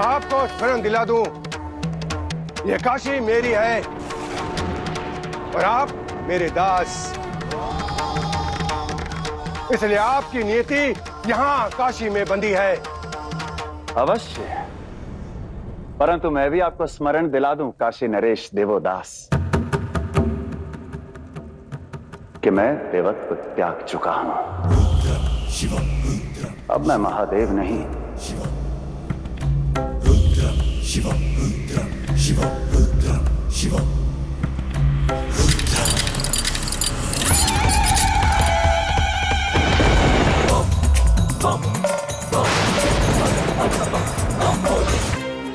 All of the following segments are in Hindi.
आपको स्मरण दिला दूं, ये काशी मेरी है और आप मेरे दास, इसलिए आपकी नियति यहाँ काशी में बंधी है। अवश्य, परंतु मैं भी आपको स्मरण दिला दूं काशी नरेश देवोदास कि मैं देवत्व त्याग चुका हूं। अब मैं महादेव नहीं,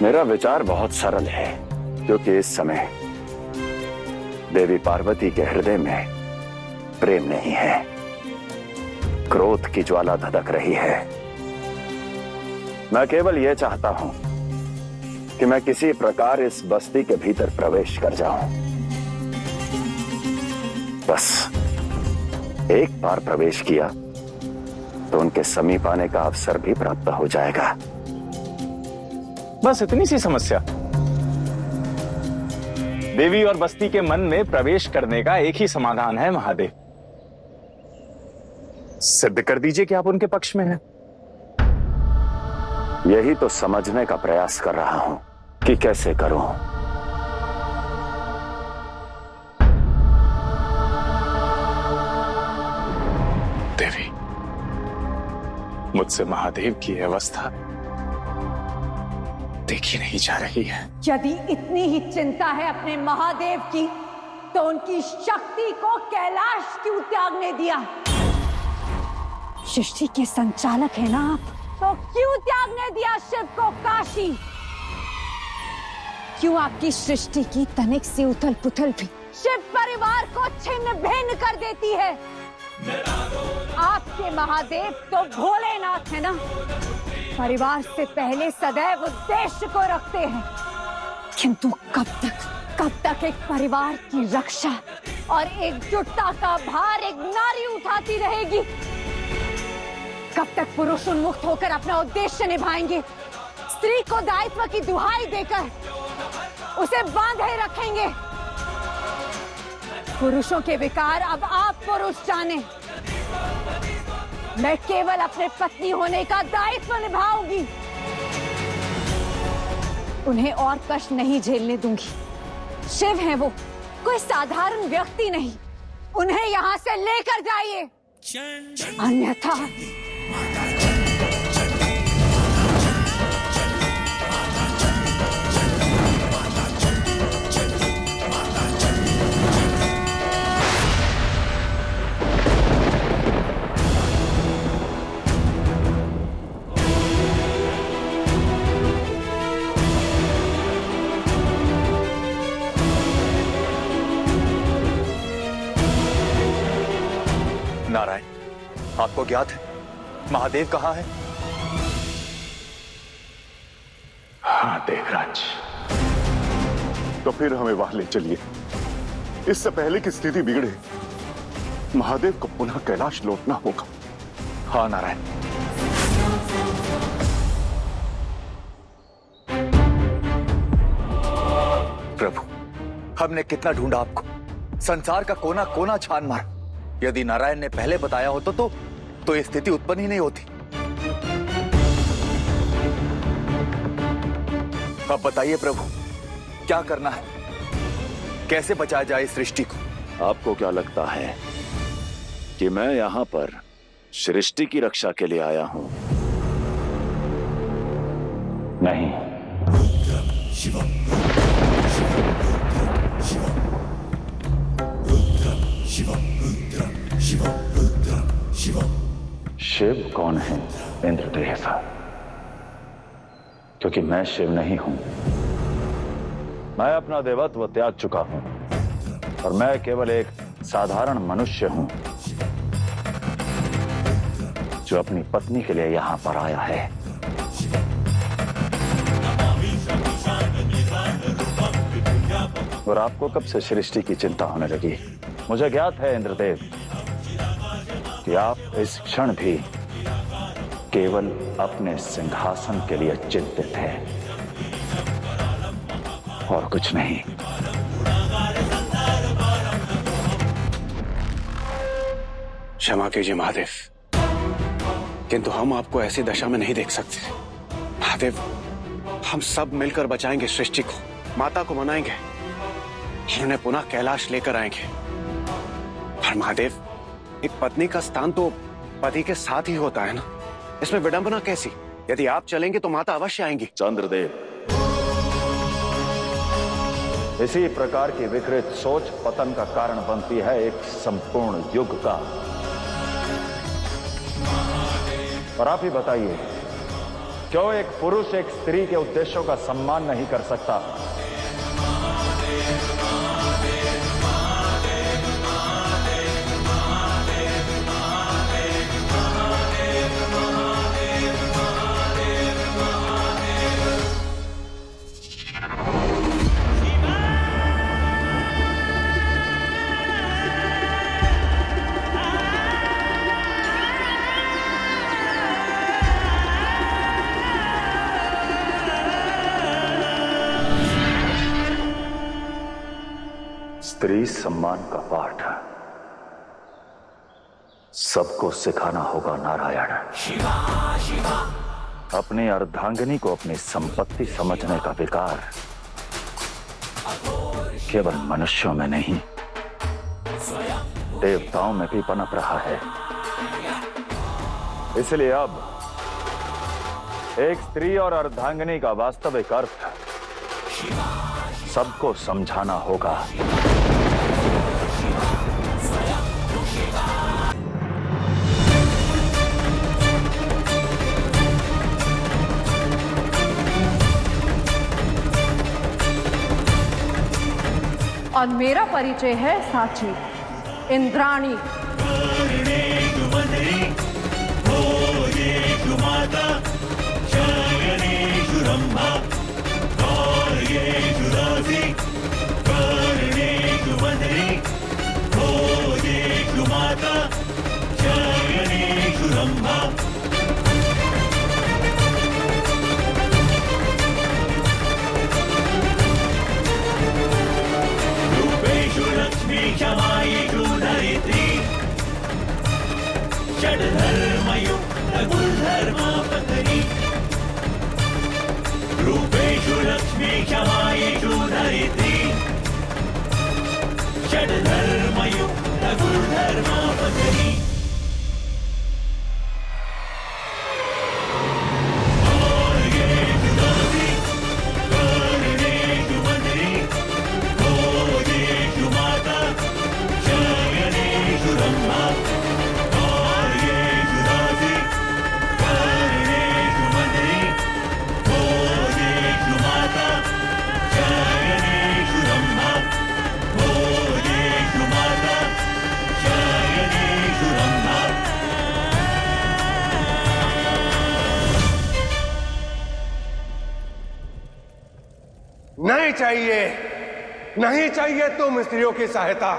मेरा विचार बहुत सरल है, क्योंकि इस समय देवी पार्वती के हृदय में प्रेम नहीं है, क्रोध की ज्वाला धधक रही है। मैं केवल यह चाहता हूं कि मैं किसी प्रकार इस बस्ती के भीतर प्रवेश कर जाऊं। बस एक बार प्रवेश किया तो उनके समीप आने का अवसर भी प्राप्त हो जाएगा। बस इतनी सी समस्या। देवी और बस्ती के मन में प्रवेश करने का एक ही समाधान है महादेव। सिद्ध कर दीजिए कि आप उनके पक्ष में हैं। यही तो समझने का प्रयास कर रहा हूं कि कैसे करूं। देवी, मुझसे महादेव की अवस्था देखी नहीं जा रही है। यदि इतनी ही चिंता है अपने महादेव की, तो उनकी शक्ति को कैलाश क्यों त्यागने दिया? सृष्टि के संचालक है ना आप, तो क्यों त्यागने दिया शिव को काशी? क्यों आपकी सृष्टि की तनिक सी उथल पुथल भी शिव परिवार को छिन्न भिन्न कर देती है? आपके महादेव तो भोलेनाथ है ना, परिवार से पहले सदैव उद्देश्य को रखते हैं। किंतु कब तक एक परिवार की रक्षा और एकजुटता का भार एक नारी उठाती रहेगी? कब तक पुरुष उन्मुक्त होकर अपना उद्देश्य निभाएंगे? स्त्री को दायित्व की दुहाई देकर उसे बांधे रखेंगे? पुरुषों के विकार अब आप पुरुष जाने। मैं केवल अपने पत्नी होने का दायित्व निभाऊंगी, उन्हें और कष्ट नहीं झेलने दूंगी। शिव है वो, कोई साधारण व्यक्ति नहीं। उन्हें यहाँ से लेकर जाइए, अन्यथा नारायण, आपको ज्ञात है महादेव कहाँ है? हाँ देवराज। तो फिर हमें वहां ले चलिए, इससे पहले कि स्थिति बिगड़े। महादेव को पुनः कैलाश लौटना होगा। हाँ नारायण। प्रभु, हमने कितना ढूंढा आपको, संसार का कोना कोना छान मारा। यदि नारायण ने पहले बताया होता तो ये स्थिति उत्पन्न ही नहीं होती। अब बताइए प्रभु, क्या करना है? कैसे बचाया जाए इस सृष्टि को? आपको क्या लगता है कि मैं यहां पर सृष्टि की रक्षा के लिए आया हूं? नहीं, शिव कौन है इंद्रदेव? क्योंकि मैं शिव नहीं हूं। मैं अपना देवत्व त्याग चुका हूं और मैं केवल एक साधारण मनुष्य हूं जो अपनी पत्नी के लिए यहां पर आया है। और आपको कब से सृष्टि की चिंता होने लगी? मुझे ज्ञात है इंद्रदेव कि आप इस क्षण भी केवल अपने सिंहासन के लिए चिंतित हैं। और कुछ नहीं। क्षमा कीजिए महादेव, किंतु हम आपको ऐसी दशा में नहीं देख सकते। महादेव, हम सब मिलकर बचाएंगे सृष्टि को, माता को मनाएंगे और उन्हें पुनः कैलाश लेकर आएंगे। पर महादेव, एक पत्नी का स्थान तो पति के साथ ही होता है ना, इसमें विडंबना कैसी? यदि आप चलेंगे तो माता अवश्य आएंगी। चंद्रदेव, इसी प्रकार की विकृत सोच पतन का कारण बनती है एक संपूर्ण युग का। और आप ही बताइए, क्यों एक पुरुष एक स्त्री के उद्देश्यों का सम्मान नहीं कर सकता? स्त्री सम्मान का पाठ सबको सिखाना होगा नारायण। अपनी अर्धांगिनी को अपनी संपत्ति समझने का विकार केवल मनुष्यों में नहीं, देवताओं में भी पनप रहा है। इसलिए अब एक स्त्री और अर्धांगिनी का वास्तविक अर्थ सबको समझाना होगा। और मेरा परिचय है साची, इंद्राणी। नहीं चाहिए तुम स्त्रियों की सहायता।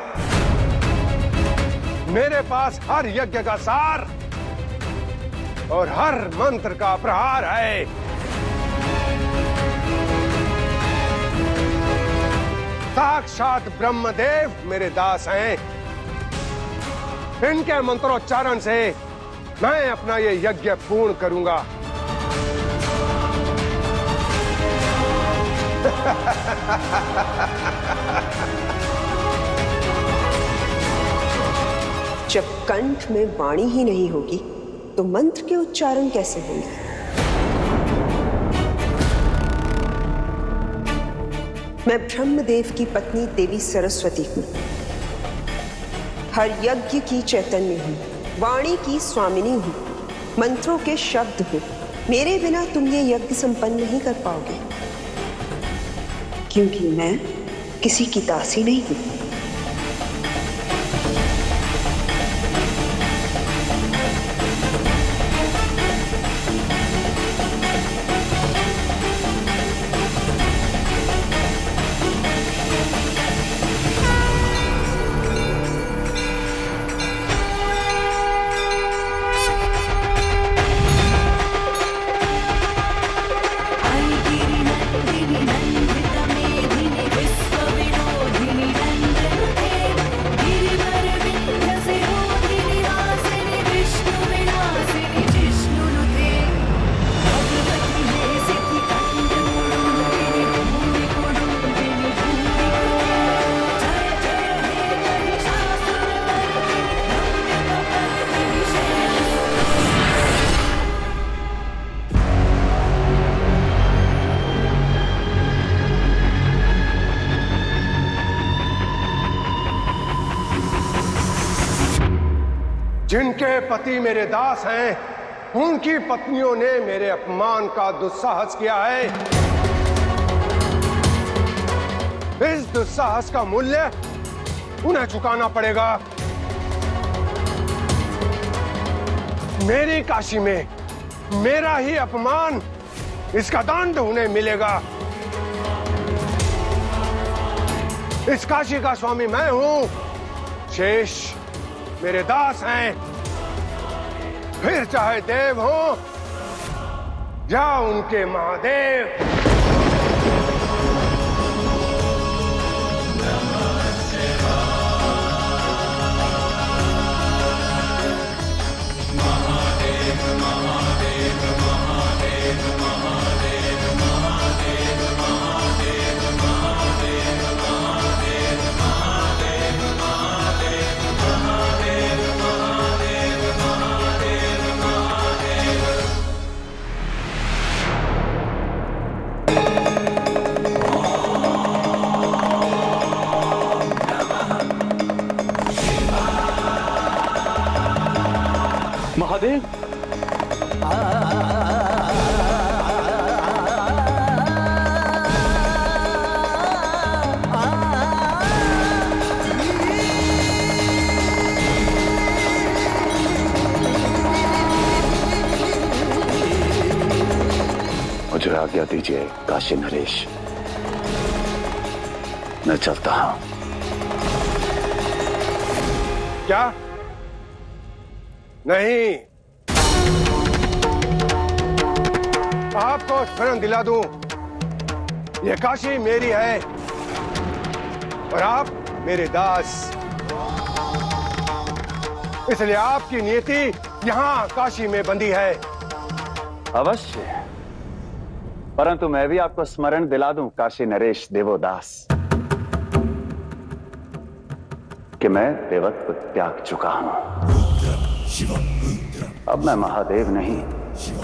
मेरे पास हर यज्ञ का सार और हर मंत्र का प्रहार है। साक्षात ब्रह्मदेव मेरे दास हैं। इनके मंत्रोच्चारण से मैं अपना ये यज्ञ पूर्ण करूंगा। जब कंठ में वाणी ही नहीं होगी तो मंत्र के उच्चारण कैसे होंगे? मैं ब्रह्मदेव की पत्नी देवी सरस्वती हूं। हर यज्ञ की चैतन्य हूं, वाणी की स्वामिनी हूं, मंत्रों के शब्द हूं। मेरे बिना तुम ये यज्ञ संपन्न नहीं कर पाओगे, क्योंकि मैं किसी की दासी नहीं हूं। गिरिनन्दिनी नन्दित मेधि जिनके पति मेरे दास हैं, उनकी पत्नियों ने मेरे अपमान का दुस्साहस किया है। इस दुस्साहस का मूल्य उन्हें चुकाना पड़ेगा। मेरी काशी में मेरा ही अपमान, इसका दंड उन्हें मिलेगा। इस काशी का स्वामी मैं हूं, शेष मेरे दास हैं। फिर चाहे देव हो या उनके महादेव। महादेव, मुझे आज्ञा दीजिए काशी नरेश, मैं चलता हूं। क्या? नहीं, आपको स्मरण दिला दूं, ये काशी मेरी है और आप मेरे दास। इसलिए आपकी नियति यहां काशी में बंधी है। अवश्य, परंतु मैं भी आपको स्मरण दिला दूं काशी नरेश देवोदास कि मैं देवत्व त्याग चुका हूं। अब मैं महादेव नहीं, शिव